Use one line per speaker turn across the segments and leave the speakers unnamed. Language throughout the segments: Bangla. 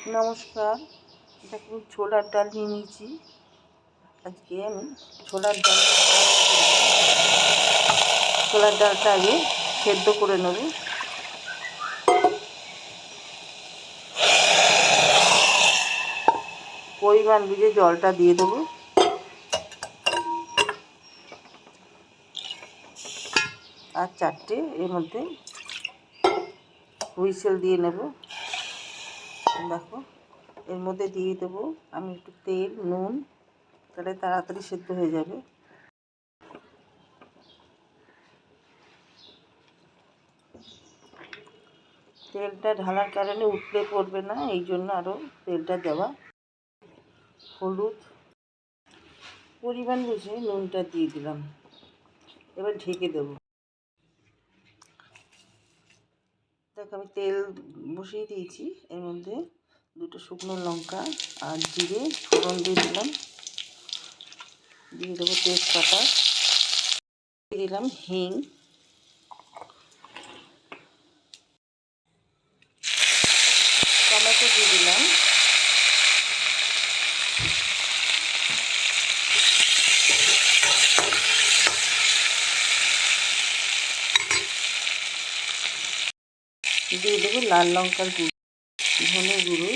নমস্কার। দেখুন ছোলার ডাল নিয়ে নিয়েছি। আজকে আমি ছোলার ডালটা আগে সেদ্ধ করে নেব। পরিমাণ বুঝে জলটা দিয়ে দেবো। আর 4টে এর মধ্যে হুইসেল দিয়ে নেব। দেখো এর মধ্যে দিয়ে দেবো আমি একটু তেল, নুন, তাহলে তাড়াতাড়ি সেদ্ধ হয়ে যাবে। তেলটা ঢালার কারণে উঠলে পড়বে না, এই জন্য আরও তেলটা দেওয়া। হলুদ পরিমাণ বুঝে নুনটা দিয়ে দিলাম। এবার ঢেকে দেবো। দেখো আমি তেল বসিয়ে দিয়েছি। এর মধ্যে 2টো শুকনো লঙ্কা আর জিরে ফোড়ন দিয়ে দিলাম। দিয়ে দেবো তেজপাতা, দিয়ে দিলাম হিং, টমেটো দিয়ে দিলাম, দিয়ে দেবো লাল লঙ্কার গুঁড়ো, ধনে গুঁড়ো,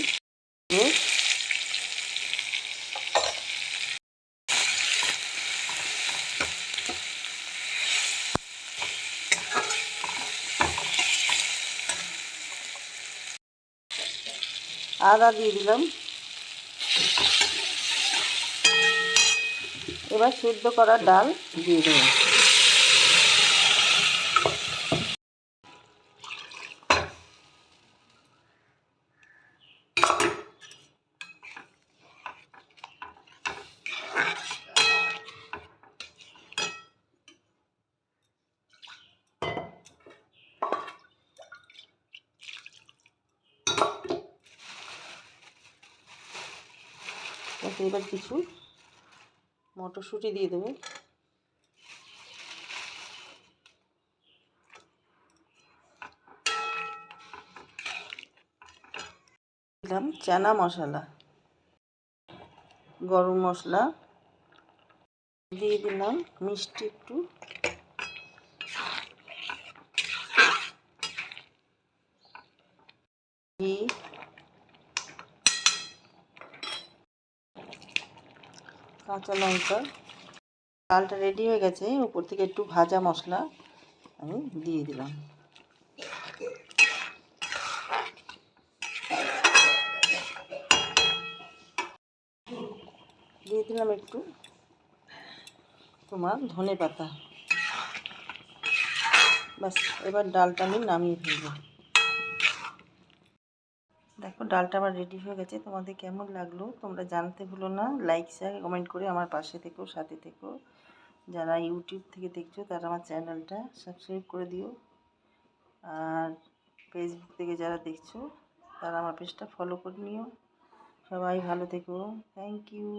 আদা দিয়ে দিলাম। এবার সেদ্ধ করা ডাল দিয়ে দেবো। এবার কিছু মটরশুঁটি দিয়ে দেবো। দিলাম চানা মশলা, গরম মশলা দিয়ে দিলাম, মিষ্টি একটু, ঘি, কাঁচা লঙ্কা। ডালটা রেডি হয়ে গেছে। উপর থেকে একটু ভাজা মশলা আমি দিয়ে দিলাম। দিয়ে দিলাম একটু ধনে পাতা। ব্যাস, এবার ডালটা আমি নামিয়ে ফেলবো। দেখো ডালটা আমার রেডি হয়ে গেছে। তোমাদের কেমন লাগলো তোমরা জানতে ভুলো না। লাইক, শেয়ার, কমেন্ট করে আমার পাশে থেকো, সাথে থেকো। যারা ইউটিউব থেকে দেখছো তারা আমার চ্যানেলটা সাবস্ক্রাইব করে দিও। আর ফেসবুক থেকে যারা দেখছো তারা আমার পেজটা ফলো করে নিও। সবাই ভালো থেকো। Thank you.